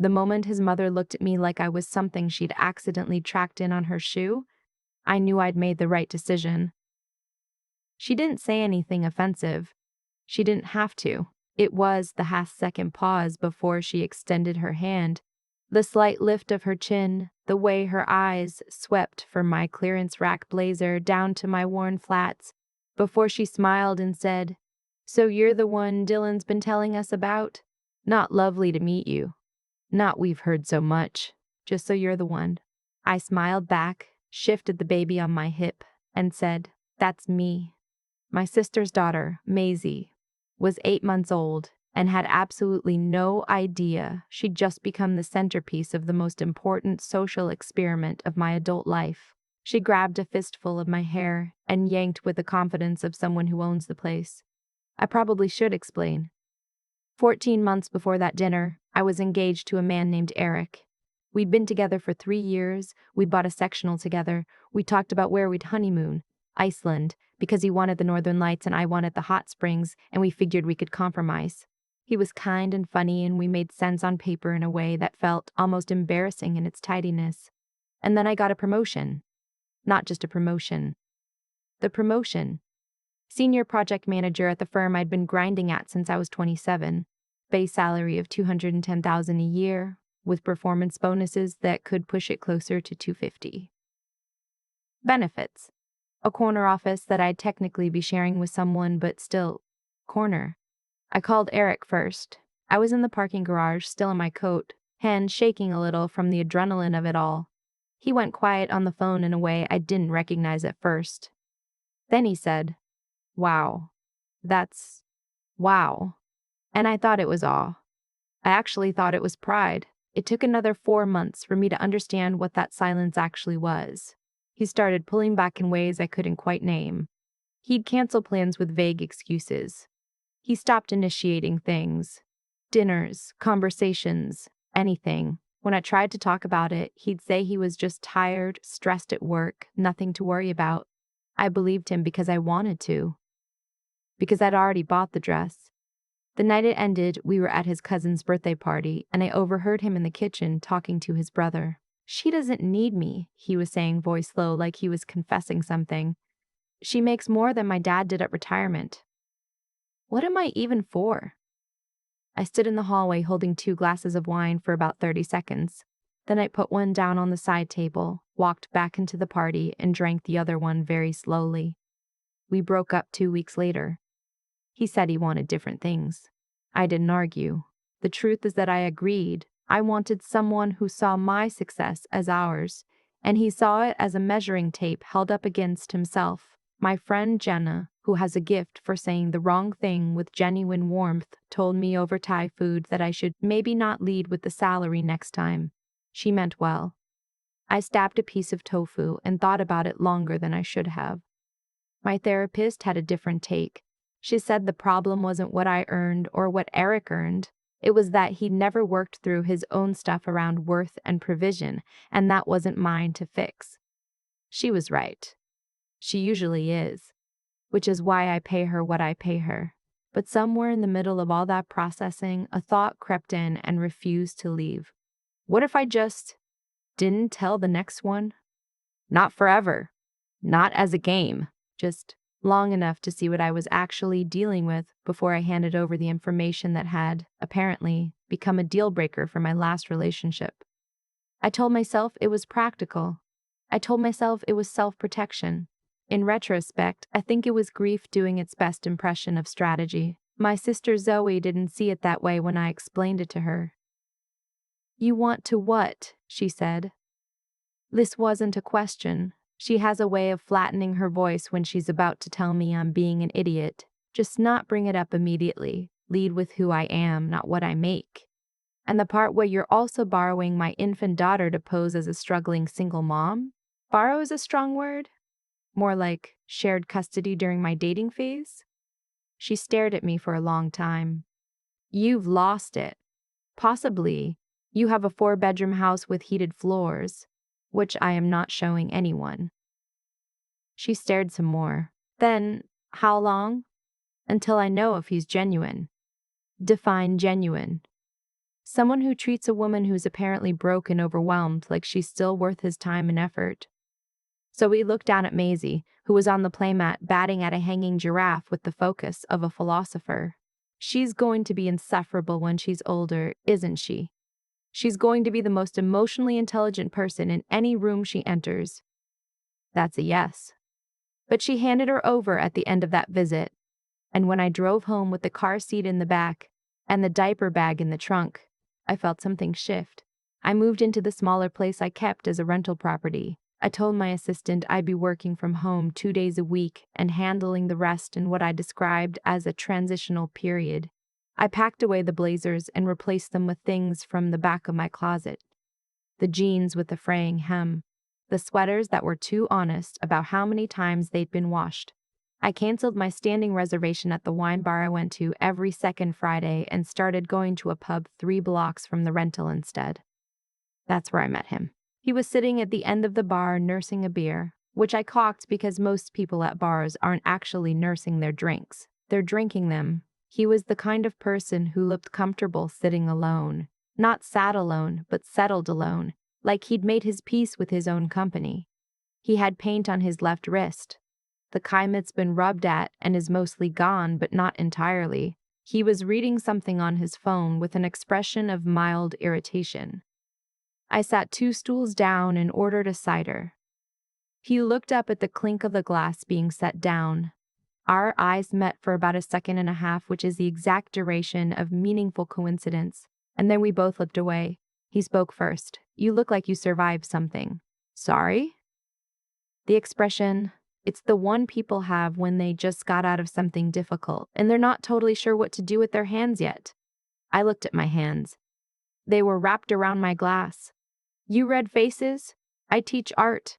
The moment his mother looked at me like I was something she'd accidentally tracked in on her shoe, I knew I'd made the right decision. She didn't say anything offensive. She didn't have to. It was the half-second pause before she extended her hand, the slight lift of her chin, the way her eyes swept from my clearance rack blazer down to my worn flats, before she smiled and said, "So you're the one Dylan's been telling us about? Not lovely to meet you. Not we've heard so much. Just so you're the one." I smiled back, shifted the baby on my hip, and said, "That's me." My sister's daughter, Maisie, was 8 months old and had absolutely no idea she'd just become the centerpiece of the most important social experiment of my adult life. She grabbed a fistful of my hair and yanked with the confidence of someone who owns the place. I probably should explain. 14 months before that dinner, I was engaged to a man named Eric. We'd been together for 3 years, we'd bought a sectional together, we talked about where we'd honeymoon. Iceland, because he wanted the northern lights and I wanted the hot springs, and we figured we could compromise. He was kind and funny, and we made sense on paper in a way that felt almost embarrassing in its tidiness. And then I got a promotion. Not just a promotion. The promotion. Senior project manager at the firm I'd been grinding at since I was 27. Base salary of $210,000 a year, with performance bonuses that could push it closer to $250,000. Benefits. A corner office that I'd technically be sharing with someone, but still, corner. I called Eric first. I was in the parking garage, still in my coat, hands shaking a little from the adrenaline of it all. He went quiet on the phone in a way I didn't recognize at first. Then he said, "Wow. That's... wow." And I thought it was awe. I actually thought it was pride. It took another 4 months for me to understand what that silence actually was. He started pulling back in ways I couldn't quite name. He'd cancel plans with vague excuses. He stopped initiating things. Dinners, conversations, anything. When I tried to talk about it, he'd say he was just tired, stressed at work, nothing to worry about. I believed him because I wanted to. Because I'd already bought the dress. The night it ended, we were at his cousin's birthday party, and I overheard him in the kitchen talking to his brother. "She doesn't need me," he was saying, voice low, like he was confessing something. "She makes more than my dad did at retirement." What am I even for? I stood in the hallway holding 2 glasses of wine for about 30 seconds. Then I put one down on the side table, walked back into the party, and drank the other one very slowly. We broke up 2 weeks later. He said he wanted different things. I didn't argue. The truth is that I agreed. I wanted someone who saw my success as ours, and he saw it as a measuring tape held up against himself. My friend Jenna, who has a gift for saying the wrong thing with genuine warmth, told me over Thai food that I should maybe not lead with the salary next time. She meant well. I stabbed a piece of tofu and thought about it longer than I should have. My therapist had a different take. She said the problem wasn't what I earned or what Eric earned. It was that he'd never worked through his own stuff around worth and provision, and that wasn't mine to fix. She was right. She usually is, which is why I pay her what I pay her. But somewhere in the middle of all that processing, a thought crept in and refused to leave. What if I just didn't tell the next one? Not forever. Not as a game. Just long enough to see what I was actually dealing with before I handed over the information that had, apparently, become a deal breaker for my last relationship. I told myself it was practical. I told myself it was self-protection. In retrospect, I think it was grief doing its best impression of strategy. My sister Zoe didn't see it that way when I explained it to her. "You want to what?" she said. This wasn't a question. She has a way of flattening her voice when she's about to tell me I'm being an idiot. Just not bring it up immediately. Lead with who I am, not what I make. And the part where you're also borrowing my infant daughter to pose as a struggling single mom? Borrow is a strong word? More like shared custody during my dating phase? She stared at me for a long time. You've lost it. Possibly, you have a 4-bedroom house with heated floors, which I am not showing anyone. She stared some more. Then, how long? Until I know if he's genuine. Define genuine. Someone who treats a woman who's apparently broke and overwhelmed like she's still worth his time and effort. So we looked down at Maisie, who was on the playmat batting at a hanging giraffe with the focus of a philosopher. She's going to be insufferable when she's older, isn't she? She's going to be the most emotionally intelligent person in any room she enters. That's a yes. But she handed her over at the end of that visit, and when I drove home with the car seat in the back and the diaper bag in the trunk, I felt something shift. I moved into the smaller place I kept as a rental property. I told my assistant I'd be working from home 2 days a week and handling the rest in what I described as a transitional period. I packed away the blazers and replaced them with things from the back of my closet. The jeans with the fraying hem, the sweaters that were too honest about how many times they'd been washed. I canceled my standing reservation at the wine bar I went to every second Friday and started going to a pub 3 blocks from the rental instead. That's where I met him. He was sitting at the end of the bar nursing a beer, which I cocked because most people at bars aren't actually nursing their drinks. They're drinking them. He was the kind of person who looked comfortable sitting alone. Not sad alone, but settled alone, like he'd made his peace with his own company. He had paint on his left wrist. The kind that's been rubbed at and is mostly gone, but not entirely. He was reading something on his phone with an expression of mild irritation. I sat 2 stools down and ordered a cider. He looked up at the clink of the glass being set down. Our eyes met for about a second and a half, which is the exact duration of meaningful coincidence, and then we both looked away. He spoke first. "You look like you survived something." "Sorry?" The expression, it's the one people have when they just got out of something difficult, and they're not totally sure what to do with their hands yet. I looked at my hands. They were wrapped around my glass. "You read faces? I teach art.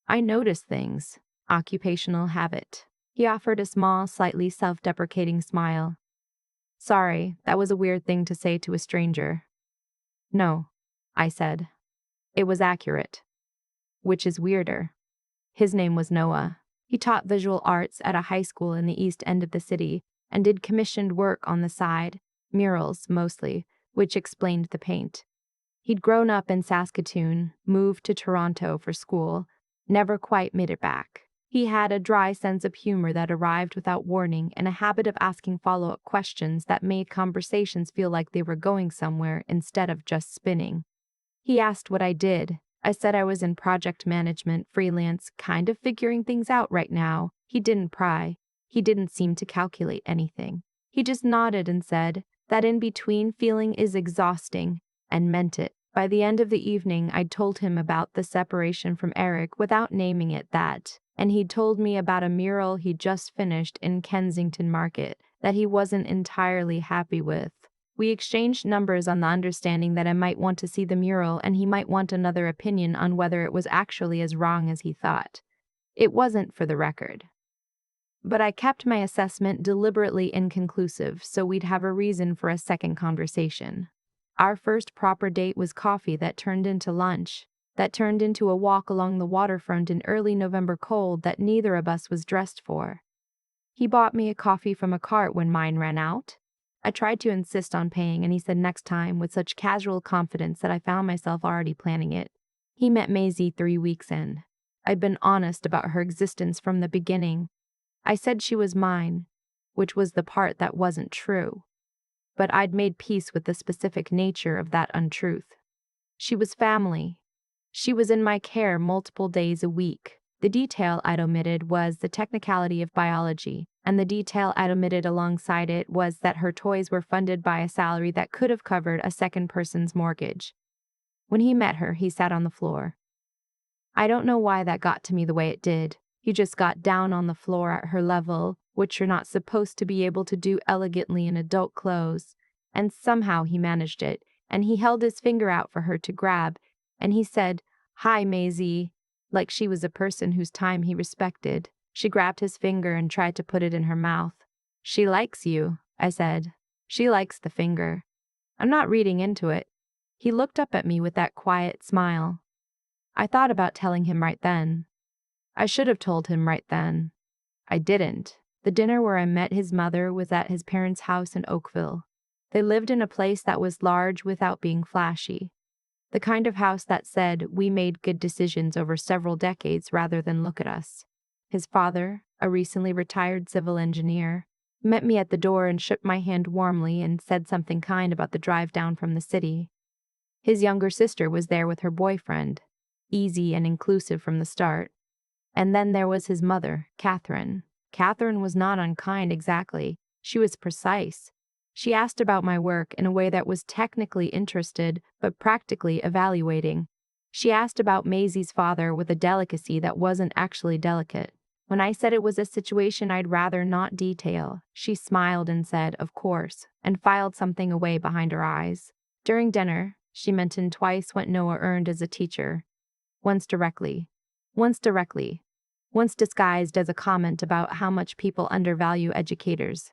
I notice things." Occupational habit. He offered a small, slightly self-deprecating smile. "Sorry, that was a weird thing to say to a stranger." "No," I said. It was accurate. Which is weirder. His name was Noah. He taught visual arts at a high school in the east end of the city and did commissioned work on the side, murals mostly, which explained the paint. He'd grown up in Saskatoon, moved to Toronto for school, never quite made it back. He had a dry sense of humor that arrived without warning and a habit of asking follow-up questions that made conversations feel like they were going somewhere instead of just spinning. He asked what I did. I said I was in project management, freelance, kind of figuring things out right now. He didn't pry. He didn't seem to calculate anything. He just nodded and said, "That in-between feeling is exhausting," and meant it. By the end of the evening, I'd told him about the separation from Eric without naming it that, and he'd told me about a mural he'd just finished in Kensington Market that he wasn't entirely happy with. We exchanged numbers on the understanding that I might want to see the mural and he might want another opinion on whether it was actually as wrong as he thought. It wasn't, for the record. But I kept my assessment deliberately inconclusive so we'd have a reason for a second conversation. Our first proper date was coffee that turned into lunch, that turned into a walk along the waterfront in early November cold that neither of us was dressed for. He bought me a coffee from a cart when mine ran out. I tried to insist on paying, and he said next time with such casual confidence that I found myself already planning it. He met Maisie 3 weeks in. I'd been honest about her existence from the beginning. I said she was mine, which was the part that wasn't true. But I'd made peace with the specific nature of that untruth. She was family. She was in my care multiple days a week. The detail I'd omitted was the technicality of biology, and the detail I'd omitted alongside it was that her toys were funded by a salary that could have covered a second person's mortgage. When he met her, he sat on the floor. I don't know why that got to me the way it did. He just got down on the floor at her level, which you're not supposed to be able to do elegantly in adult clothes, and somehow he managed it, and he held his finger out for her to grab, and he said, "Hi, Maisie," like she was a person whose time he respected. She grabbed his finger and tried to put it in her mouth. "She likes you," I said. "She likes the finger." I'm not reading into it. He looked up at me with that quiet smile. I thought about telling him right then. I should have told him right then. I didn't. The dinner where I met his mother was at his parents' house in Oakville. They lived in a place that was large without being flashy. The kind of house that said, "We made good decisions over several decades rather than look at us." His father, a recently retired civil engineer, met me at the door and shook my hand warmly and said something kind about the drive down from the city. His younger sister was there with her boyfriend, easy and inclusive from the start. And then there was his mother, Catherine. Catherine was not unkind exactly. She was precise. She asked about my work in a way that was technically interested, but practically evaluating. She asked about Maisie's father with a delicacy that wasn't actually delicate. When I said it was a situation I'd rather not detail, she smiled and said, "Of course," and filed something away behind her eyes. During dinner, she mentioned twice what Noah earned as a teacher. Once directly, once disguised as a comment about how much people undervalue educators.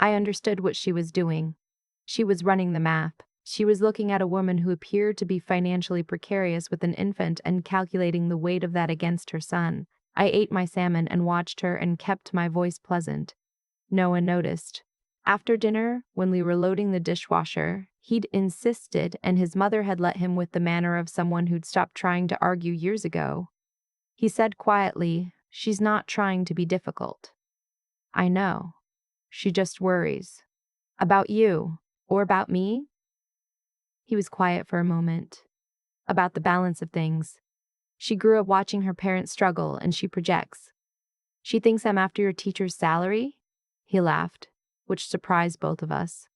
I understood what she was doing. She was running the math. She was looking at a woman who appeared to be financially precarious with an infant and calculating the weight of that against her son. I ate my salmon and watched her and kept my voice pleasant. No one noticed. After dinner, when we were loading the dishwasher, he'd insisted, and his mother had let him with the manner of someone who'd stopped trying to argue years ago. He said quietly, "She's not trying to be difficult." "I know. She just worries. About you, or about me?" He was quiet for a moment. "About the balance of things. She grew up watching her parents struggle, and she projects. She thinks I'm after your teacher's salary?" He laughed, which surprised both of us.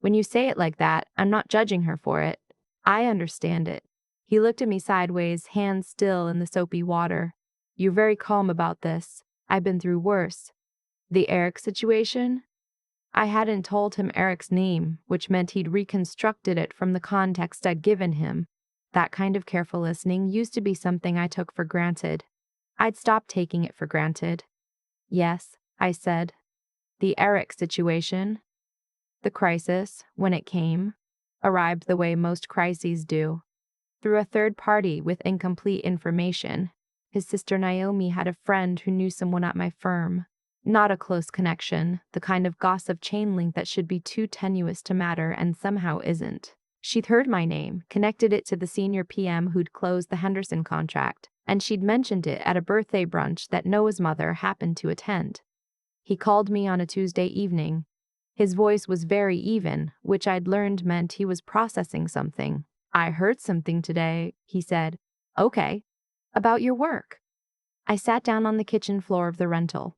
"When you say it like that, I'm not judging her for it. I understand it." He looked at me sideways, hands still in the soapy water. "You're very calm about this. I've been through worse." "The Eric situation?" I hadn't told him Eric's name, which meant he'd reconstructed it from the context I'd given him. That kind of careful listening used to be something I took for granted. I'd stopped taking it for granted. "Yes," I said. "The Eric situation." The crisis, when it came, arrived the way most crises do, through a third party with incomplete information. His sister Naomi had a friend who knew someone at my firm. Not a close connection, the kind of gossip chain link that should be too tenuous to matter and somehow isn't. She'd heard my name, connected it to the senior PM who'd closed the Henderson contract, and she'd mentioned it at a birthday brunch that Noah's mother happened to attend. He called me on a Tuesday evening. His voice was very even, which I'd learned meant he was processing something. "I heard something today," he said. "Okay. About your work." I sat down on the kitchen floor of the rental.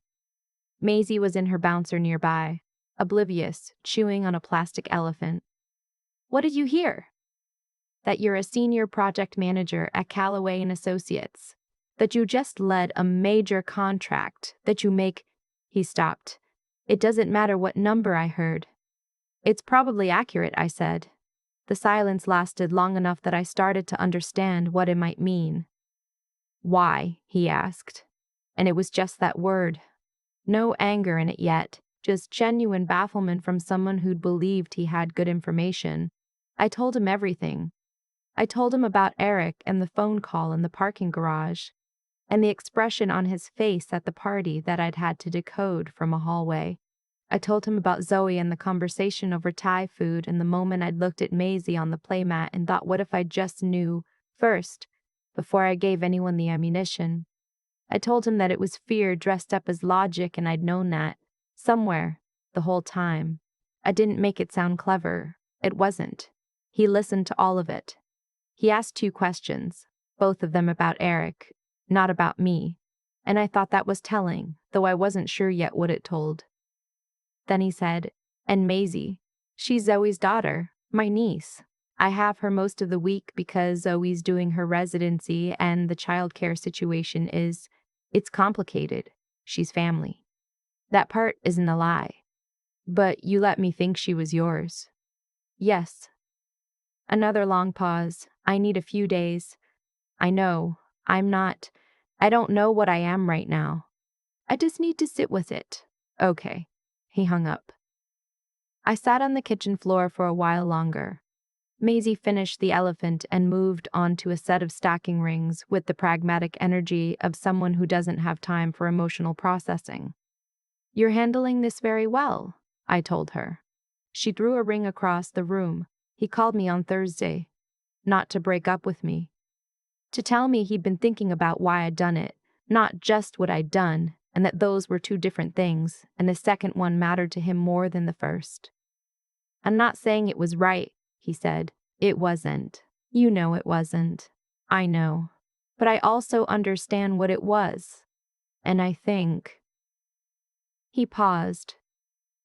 Maisie was in her bouncer nearby, oblivious, chewing on a plastic elephant. "What did you hear?" "That you're a senior project manager at Callaway and Associates. That you just led a major contract. That you make—" He stopped. "It doesn't matter what number," I heard. "It's probably accurate," I said. The silence lasted long enough that I started to understand what it might mean. "Why?" he asked. And it was just that word. No anger in it yet, just genuine bafflement from someone who'd believed he had good information. I told him everything. I told him about Eric and the phone call in the parking garage, and the expression on his face at the party that I'd had to decode from a hallway. I told him about Zoe and the conversation over Thai food and the moment I'd looked at Maisie on the playmat and thought, what if I just knew first, before I gave anyone the ammunition. I told him that it was fear dressed up as logic, and I'd known that, somewhere, the whole time. I didn't make it sound clever. It wasn't. He listened to all of it. He asked 2 questions, both of them about Eric, not about me, and I thought that was telling, though I wasn't sure yet what it told. Then he said, "And Maisie, she's Zoe's daughter, my niece. I have her most of the week because Zoe's doing her residency and the childcare situation it's complicated. She's family. That part isn't a lie. But you let me think she was yours." "Yes." Another long pause. "I need a few days. I know. I don't know what I am right now. I just need to sit with it." "Okay." He hung up. I sat on the kitchen floor for a while longer. Maisie finished the elephant and moved on to a set of stacking rings with the pragmatic energy of someone who doesn't have time for emotional processing. "You're handling this very well," I told her. She threw a ring across the room. He called me on Thursday. Not to break up with me. To tell me he'd been thinking about why I'd done it, not just what I'd done, and that those were two different things, and the second one mattered to him more than the first. I'm not saying it was right, he said. It wasn't. You know it wasn't. I know. But I also understand what it was. And I think. He paused.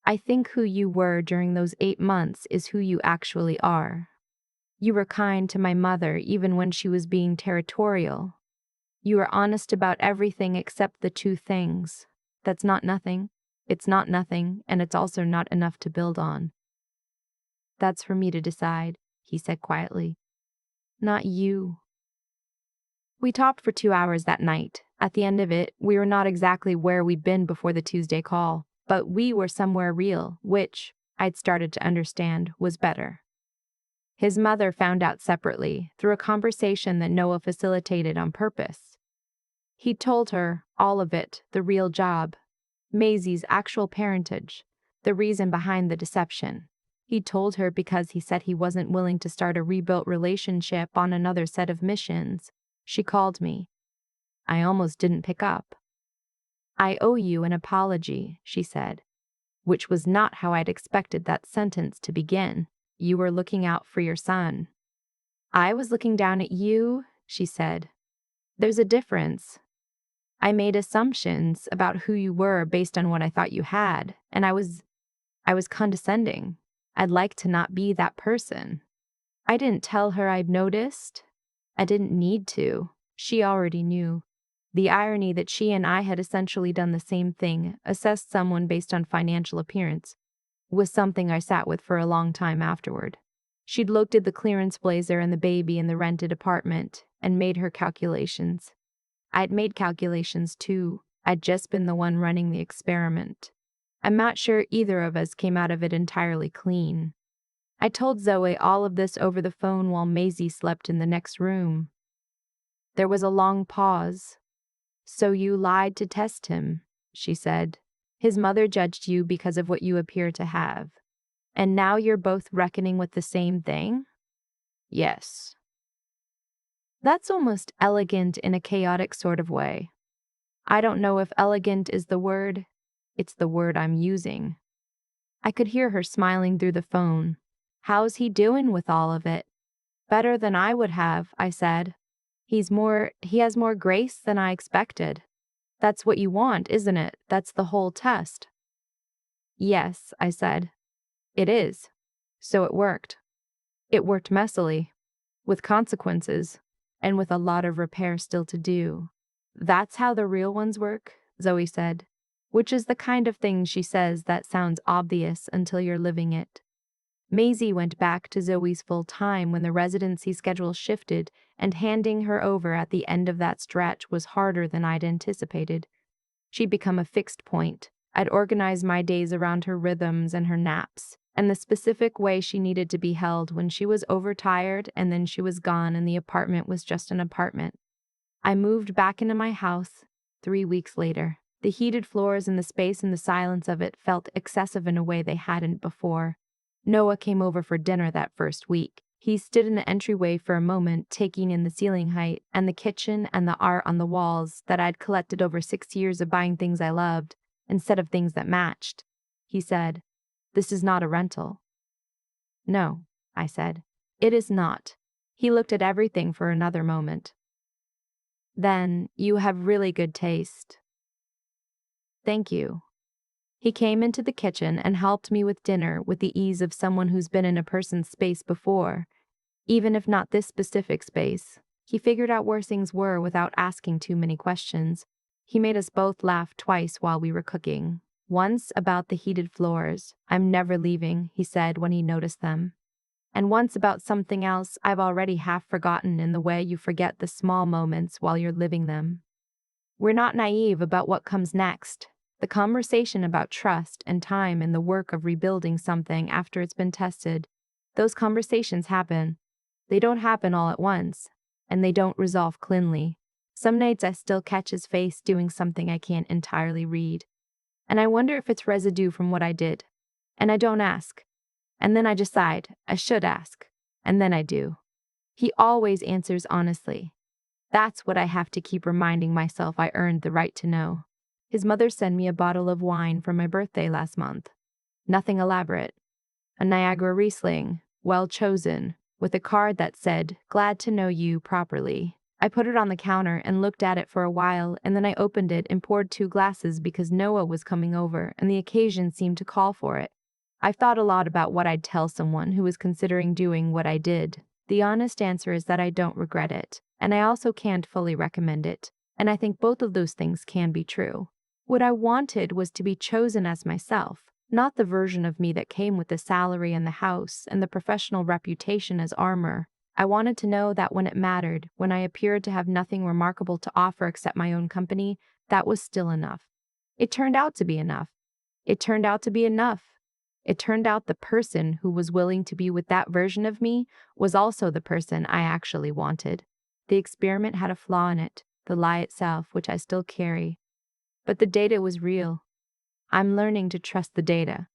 I think who you were during those 8 months is who you actually are. You were kind to my mother even when she was being territorial. You were honest about everything except the two things. That's not nothing. It's not nothing, and it's also not enough to build on. That's for me to decide, he said quietly. Not you. We talked for 2 hours that night. At the end of it, we were not exactly where we'd been before the Tuesday call, but we were somewhere real, which, I'd started to understand, was better. His mother found out separately, through a conversation that Noah facilitated on purpose. He told her all of it, the real job, Maisie's actual parentage, the reason behind the deception. He told her because he said he wasn't willing to start a rebuilt relationship on another set of missions. She called me. I almost didn't pick up. I owe you an apology, she said, which was not how I'd expected that sentence to begin. You were looking out for your son. I was looking down at you, she said. There's a difference. I made assumptions about who you were based on what I thought you had, and I was condescending. I'd like to not be that person. I didn't tell her I'd noticed. I didn't need to. She already knew. The irony that she and I had essentially done the same thing, assessed someone based on financial appearance, was something I sat with for a long time afterward. She'd looked at the clearance blazer and the baby in the rented apartment and made her calculations. I'd made calculations too. I'd just been the one running the experiment. I'm not sure either of us came out of it entirely clean. I told Zoe all of this over the phone while Maisie slept in the next room. There was a long pause. So you lied to test him, she said. His mother judged you because of what you appear to have. And now you're both reckoning with the same thing? Yes. That's almost elegant in a chaotic sort of way. I don't know if elegant is the word. It's the word I'm using. I could hear her smiling through the phone. How's he doing with all of it? Better than I would have, I said. He has more grace than I expected. That's what you want, isn't it? That's the whole test. Yes, I said. It is. So it worked. It worked messily, with consequences, and with a lot of repair still to do. That's how the real ones work, Zoe said, which is the kind of thing she says that sounds obvious until you're living it. Maisie went back to Zoe's full time when the residency schedule shifted, and handing her over at the end of that stretch was harder than I'd anticipated. She'd become a fixed point. I'd organize my days around her rhythms and her naps, and the specific way she needed to be held when she was overtired and then she was gone and the apartment was just an apartment. I moved back into my house 3 weeks later. The heated floors and the space and the silence of it felt excessive in a way they hadn't before. Noah came over for dinner that first week. He stood in the entryway for a moment, taking in the ceiling height and the kitchen and the art on the walls that I'd collected over 6 years of buying things I loved, instead of things that matched. He said, "This is not a rental." "No," I said. "It is not." He looked at everything for another moment. "Then you have really good taste." "Thank you." He came into the kitchen and helped me with dinner with the ease of someone who's been in a person's space before, even if not this specific space. He figured out where things were without asking too many questions. He made us both laugh twice while we were cooking. Once about the heated floors. "I'm never leaving," he said when he noticed them. And once about something else I've already half forgotten, in the way you forget the small moments while you're living them. We're not naive about what comes next. The conversation about trust and time in the work of rebuilding something after it's been tested. Those conversations happen. They don't happen all at once, and they don't resolve cleanly. Some nights I still catch his face doing something I can't entirely read. And I wonder if it's residue from what I did. And I don't ask. And then I decide I should ask. And then I do. He always answers honestly. That's what I have to keep reminding myself I earned the right to know. His mother sent me a bottle of wine for my birthday last month. Nothing elaborate. A Niagara Riesling, well chosen, with a card that said, "Glad to know you properly." I put it on the counter and looked at it for a while, and then I opened it and poured 2 glasses because Noah was coming over and the occasion seemed to call for it. I've thought a lot about what I'd tell someone who was considering doing what I did. The honest answer is that I don't regret it, and I also can't fully recommend it, and I think both of those things can be true. What I wanted was to be chosen as myself, not the version of me that came with the salary and the house and the professional reputation as armor. I wanted to know that when it mattered, when I appeared to have nothing remarkable to offer except my own company, that was still enough. It turned out to be enough. It turned out to be enough. It turned out the person who was willing to be with that version of me was also the person I actually wanted. The experiment had a flaw in it, the lie itself, which I still carry. But the data was real. I'm learning to trust the data.